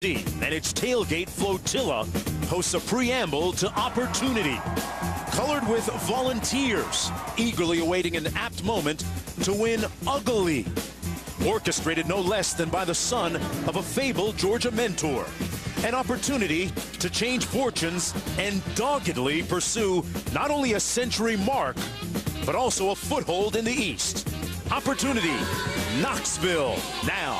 And its tailgate flotilla hosts a preamble to opportunity, colored with volunteers eagerly awaiting an apt moment to win uggily, orchestrated no less than by the son of a fabled Georgia mentor. An opportunity to change fortunes and doggedly pursue not only a century mark, but also a foothold in the East. Opportunity, Knoxville, now.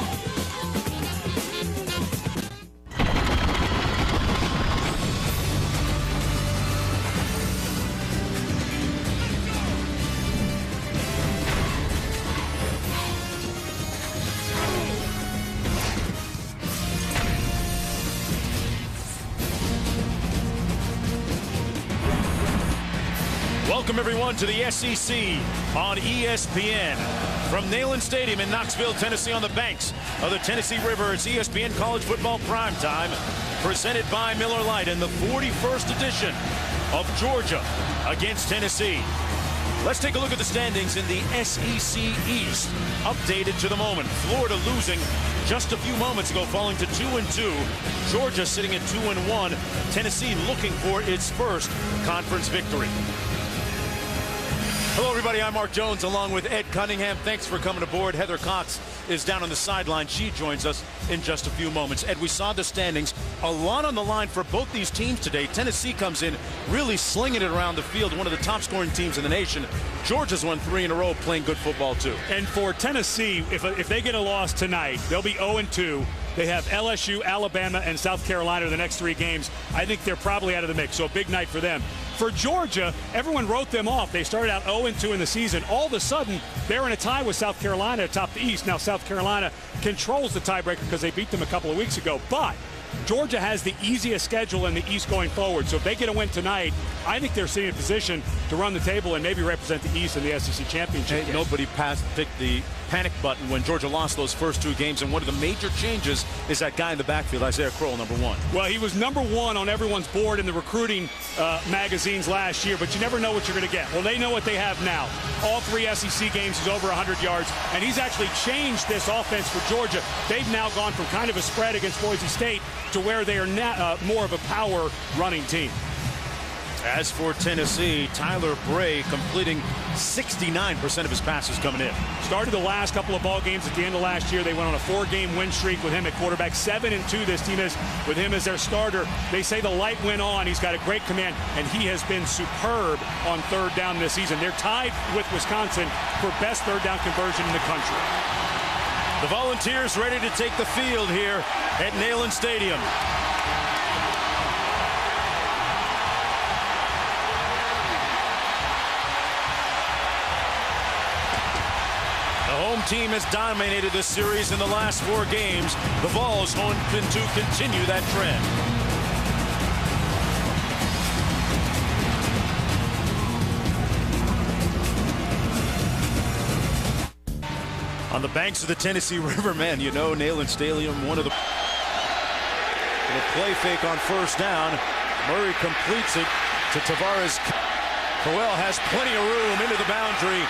Welcome, everyone, to the SEC on ESPN. From Neyland Stadium in Knoxville, Tennessee, on the banks of the Tennessee River, it's ESPN College Football Primetime, presented by Miller Lite in the 41st edition of Georgia against Tennessee. Let's take a look at the standings in the SEC East, updated to the moment. Florida losing just a few moments ago, falling to 2-2. Georgia sitting at 2-1. Tennessee looking for its first conference victory. Hello, everybody. I'm Mark Jones along with Ed Cunningham. Thanks for coming aboard. Heather Cox is down on the sideline. She joins us in just a few moments. Ed, we saw the standings. A lot on the line for both these teams today. Tennessee comes in really slinging it around the field, one of the top scoring teams in the nation. Georgia's won 3 in a row, playing good football too. And for Tennessee, if they get a loss tonight, they'll be 0-2. They have LSU, Alabama, and South Carolina the next 3 games. I think they're probably out of the mix, so a big night for them. For Georgia, everyone wrote them off. They started out 0-2 in the season. All of a sudden, they're in a tie with South Carolina atop the East. Now, South Carolina controls the tiebreaker because they beat them a couple of weeks ago. But Georgia has the easiest schedule in the East going forward. So if they get a win tonight, I think they're sitting in position to run the table and maybe represent the East in the SEC championship. Hey, nobody picked the panic button when Georgia lost those first 2 games, and one of the major changes is that guy in the backfield, Isaiah Crowell, number 1. Well, he was number 1 on everyone's board in the recruiting magazines last year, but you never know what you're going to get. Well, they know what they have now. All 3 SEC games, he's over 100 yards, and he's actually changed this offense for Georgia. They've now gone from kind of a spread against Boise State to where they are now more of a power running team. As for Tennessee, Tyler Bray completing 69% of his passes coming in. Started the last couple of ball games at the end of last year. They went on a 4-game win streak with him at quarterback. 7-2 this team is with him as their starter. They say the light went on. He's got a great command, and he has been superb on 3rd down this season. They're tied with Wisconsin for best 3rd down conversion in the country. The Volunteers ready to take the field here at Neyland Stadium. The home team has dominated this series in the last 4 games. The Vols hoping to continue that trend. On the banks of the Tennessee River, man, you know, Neyland Stadium, one of the play fake on 1st down. Murray completes it to Tavares. Crowell has plenty of room into the boundary.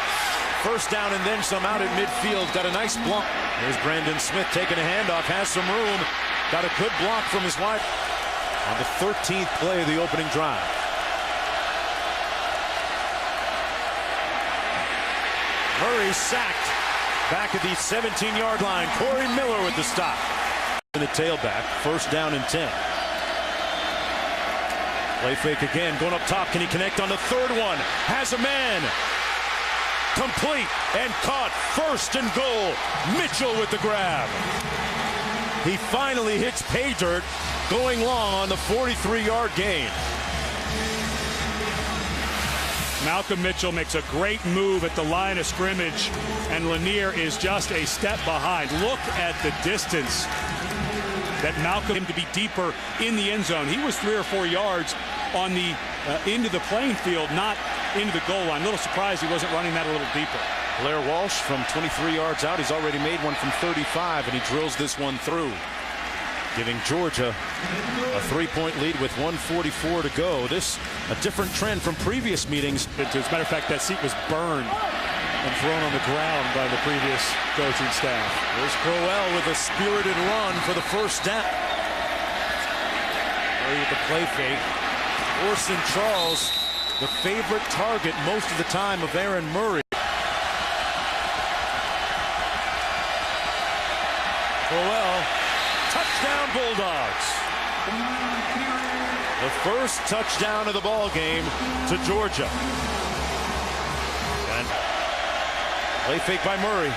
1st down and then some out at midfield. Got a nice block. There's Brandon Smith taking a handoff. Has some room. Got a good block from his wife on the 13th play of the opening drive. Murray sacked back at the 17-yard line. Corey Miller with the stop. In the tailback. 1st down and 10. Play fake again. Going up top. Can he connect on the 3rd one? Has a man. Complete and caught. 1st and goal. Mitchell with the grab. He finally hits pay dirt, going long on the 43-yard gain. Malcolm Mitchell makes a great move at the line of scrimmage, and Lanier is just a step behind. Look at the distance that Malcolm to be deeper in the end zone. He was 3 or 4 yards on the into the playing field, not into the goal line. A little surprised he wasn't running that a little deeper. Blair Walsh from 23 yards out. He's already made one from 35, and he drills this one through, giving Georgia a 3-point lead with 1:44 to go. This a different trend from previous meetings. As a matter of fact, that seat was burned and thrown on the ground by the previous coaching staff. There's Crowell with a spirited run for the 1st down. Murray with the play fake. Orson Charles, the favorite target most of the time of Aaron Murray. Crowell, touchdown Bulldogs. The first touchdown of the ball game to Georgia. And play fake by Murray.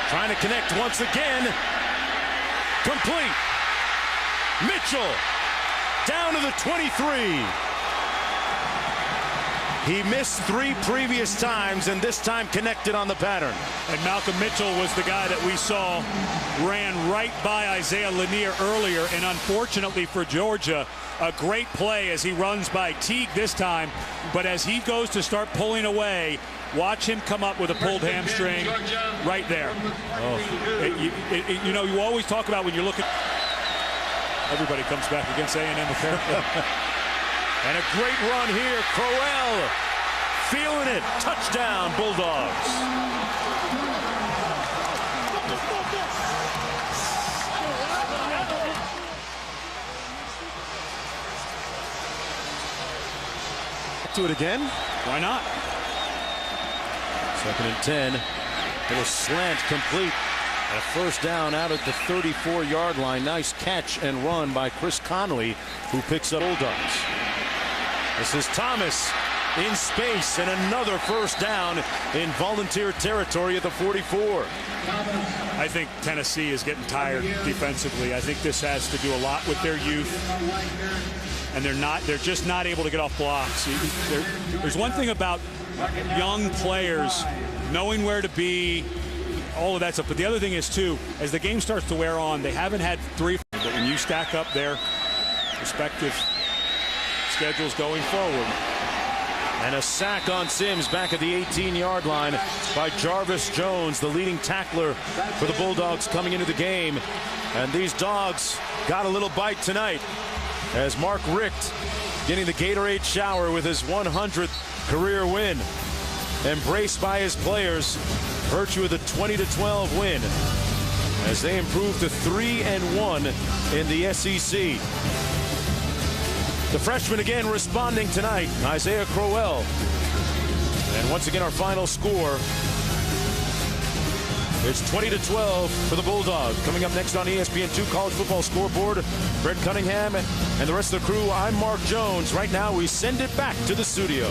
Trying to connect once again. Complete. Mitchell down to the 23. He missed 3 previous times and this time connected on the pattern. And Malcolm Mitchell was the guy that we saw ran right by Isaiah Lanier earlier, and unfortunately for Georgia, a great play as he runs by Teague this time, but as he goes to start pulling away, watch him come up with a pulled hamstring right there. You know, you always talk about when you look at... Everybody comes back against A&M apparently. And a great run here. Crowell feeling it. Touchdown, Bulldogs. Do it again. Why not? 2nd and 10. Little slant complete. And a first down out at the 34-yard line. Nice catch and run by Chris Conley, who picks up Bulldogs. This is Thomas in space, and another first down in Volunteer territory at the 44. I think Tennessee is getting tired defensively. I think this has to do a lot with their youth, and they're just not able to get off blocks. There's one thing about young players knowing where to be, all of that stuff, but the other thing is too, as the game starts to wear on, they haven't had 3, but when you stack up their respective schedules going forward. And a sack on Sims back at the 18-yard line by Jarvis Jones, the leading tackler for the Bulldogs coming into the game. And these Dogs got a little bite tonight as Mark Richt getting the Gatorade shower with his 100th career win. Embraced by his players, virtue of the 20-12 win as they improve to 3-1 in the SEC. The freshman again responding tonight, Isaiah Crowell. And once again, our final score, it's 20-12 for the Bulldogs. Coming up next on ESPN2 College Football Scoreboard, Brett Cunningham and the rest of the crew, I'm Mark Jones. Right now, we send it back to the studio.